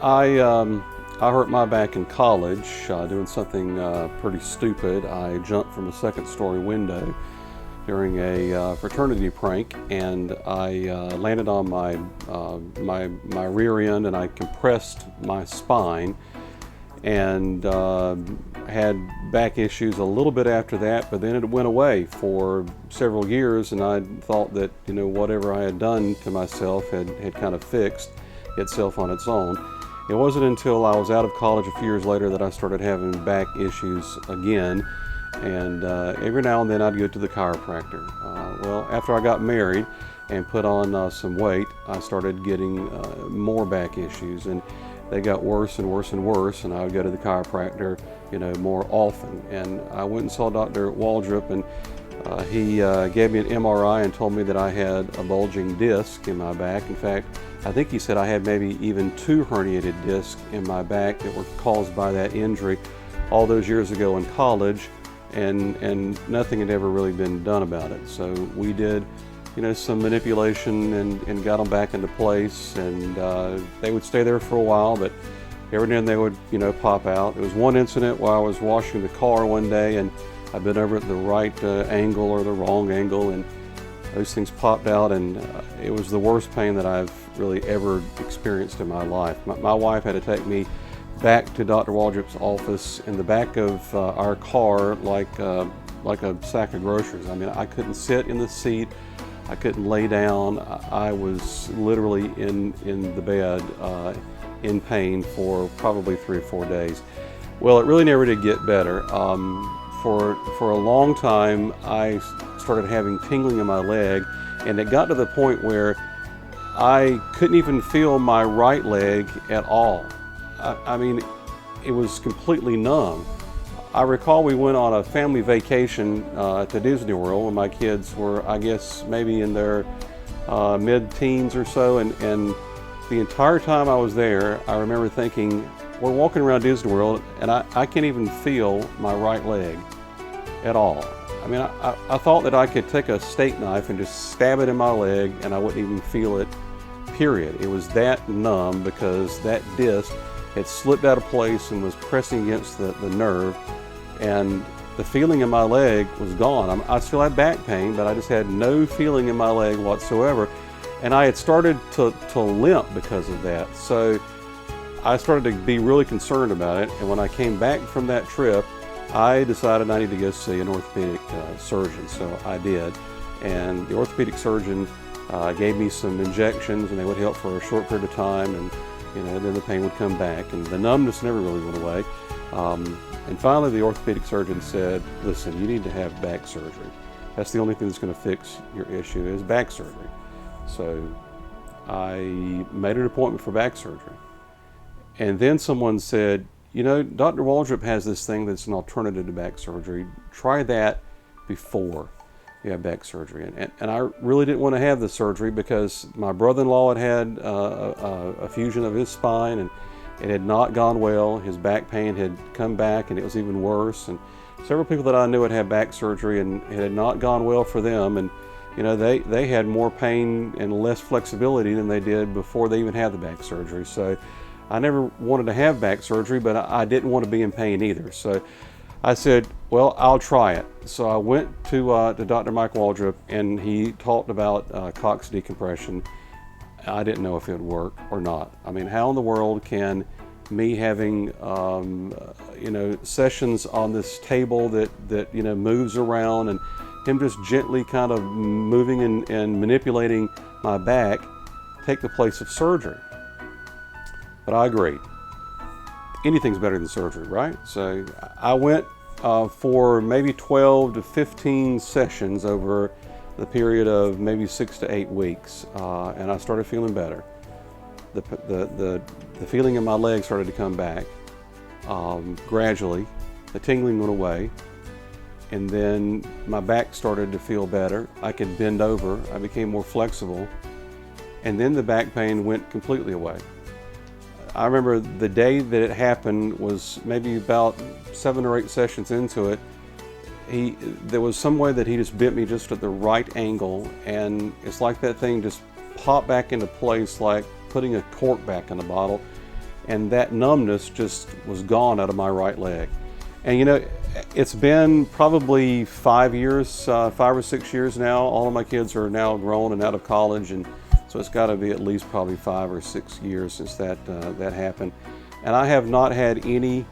I hurt my back in college doing something pretty stupid. I jumped from a second-story window during a fraternity prank, and I landed on my rear end, and I compressed my spine, and had back issues a little bit after that, but then it went away for several years, and I thought that, you know, whatever I had done to myself had kind of fixed itself on its own. It wasn't until I was out of college a few years later that I started having back issues again, and every now and then I'd go to the chiropractor. Well, after I got married and put on some weight, I started getting more back issues, and they got worse and worse and worse, and I would go to the chiropractor, you know, more often. And I went and saw Dr. Waldrop, and he gave me an MRI and told me that I had a bulging disc in my back. In fact, I think he said I had maybe even 2 herniated discs in my back that were caused by that injury all those years ago in college, and nothing had ever really been done about it. So we did, you know, some manipulation and got them back into place, and they would stay there for a while, but every now and then they would, you know, pop out. There was one incident while I was washing the car one day, and I'd been over at the right angle or the wrong angle, and those things popped out, and it was the worst pain that I've really ever experienced in my life. My wife had to take me back to Dr. Waldrop's office in the back of our car like a sack of groceries. I mean, I couldn't sit in the seat. I couldn't lay down. I was literally in the bed in pain for probably 3 or 4 days. Well, it really never did get better. For a long time, I started having tingling in my leg, and it got to the point where I couldn't even feel my right leg at all. I mean, it was completely numb. I recall we went on a family vacation to Disney World when my kids were, I guess, maybe in their mid-teens or so, and the entire time I was there, I remember thinking, we're walking around Disney World, and I can't even feel my right leg at all. I mean, I thought that I could take a steak knife and just stab it in my leg, and I wouldn't even feel it, period. It was that numb because that disc had slipped out of place and was pressing against the nerve, and the feeling in my leg was gone. I still had back pain, but I just had no feeling in my leg whatsoever, and I had started to limp because of that. So I started to be really concerned about it, and when I came back from that trip, I decided I needed to go see an orthopedic surgeon, so I did. And the orthopedic surgeon gave me some injections, and they would help for a short period of time, and you know, then the pain would come back, and the numbness never really went away. And finally, the orthopedic surgeon said, "Listen, you need to have back surgery. That's the only thing that's going to fix your issue is back surgery." So I made an appointment for back surgery. And then someone said, "You know, Dr. Waldrop has this thing that's an alternative to back surgery. Try that before you have back surgery." And I really didn't want to have the surgery because my brother-in-law had a fusion of his spine, and it had not gone well. His back pain had come back, and it was even worse. And several people that I knew had had back surgery, and it had not gone well for them. And you know, they had more pain and less flexibility than they did before they even had the back surgery. So I never wanted to have back surgery, but I didn't want to be in pain either. So I said, well, I'll try it. So I went to Dr. Mike Waldrop, and he talked about Cox Decompression. I didn't know if it would work or not. I mean, how in the world can me having you know, sessions on this table that you know, moves around, and him just gently kind of moving and manipulating my back take the place of surgery? But I agreed. Anything's better than surgery, right? So I went for maybe 12 to 15 sessions over the period of maybe 6 to 8 weeks, and I started feeling better. The feeling in my leg started to come back gradually. The tingling went away, and then my back started to feel better. I could bend over. I became more flexible, and then the back pain went completely away. I remember the day that it happened was maybe about 7 or 8 sessions into it. There was some way that he just bit me just at the right angle, and it's like that thing just popped back into place like putting a cork back in a bottle, and that numbness just was gone out of my right leg. And you know, it's been probably 5 years, 5 or 6 years now. All of my kids are now grown and out of college, and so it's got to be at least probably 5 or 6 years since that happened. And I have not had any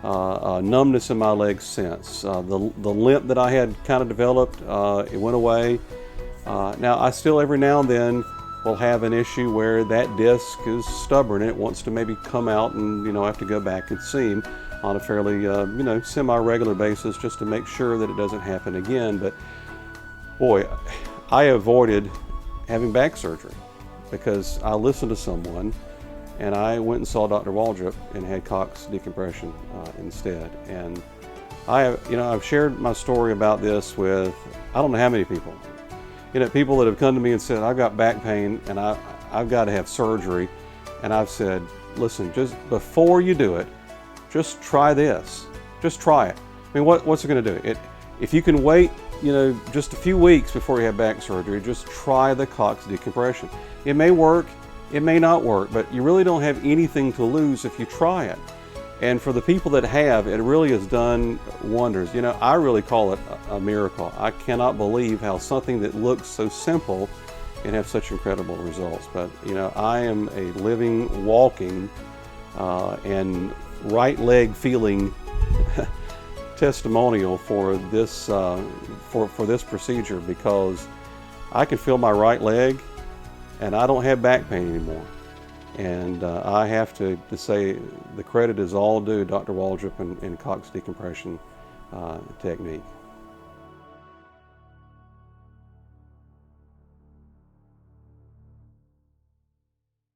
numbness in my legs since. The limp that I had kind of developed, it went away. Now I still every now and then will have an issue where that disc is stubborn and it wants to maybe come out, and I have to go back and see him on a fairly semi-regular basis just to make sure that it doesn't happen again. But boy, I avoided having back surgery because I listened to someone, and I went and saw Dr. Waldrop and had Cox Decompression instead. And I've shared my story about this with I don't know how many people. People that have come to me and said, I've got back pain and I've got to have surgery. And I've said, listen, just before you do it, just try this. Just try it. I mean, what's it going to do? If you can wait, just a few weeks before you have back surgery, just try the Cox Decompression. It may work, it may not work, but you really don't have anything to lose if you try it. And for the people that have, it really has done wonders. I really call it a miracle. I cannot believe how something that looks so simple can have such incredible results. But I am a living, walking, and right leg feeling testimonial for this for this procedure, because I can feel my right leg and I don't have back pain anymore. And I have to say the credit is all due Dr. Waldrop and Cox Decompression technique.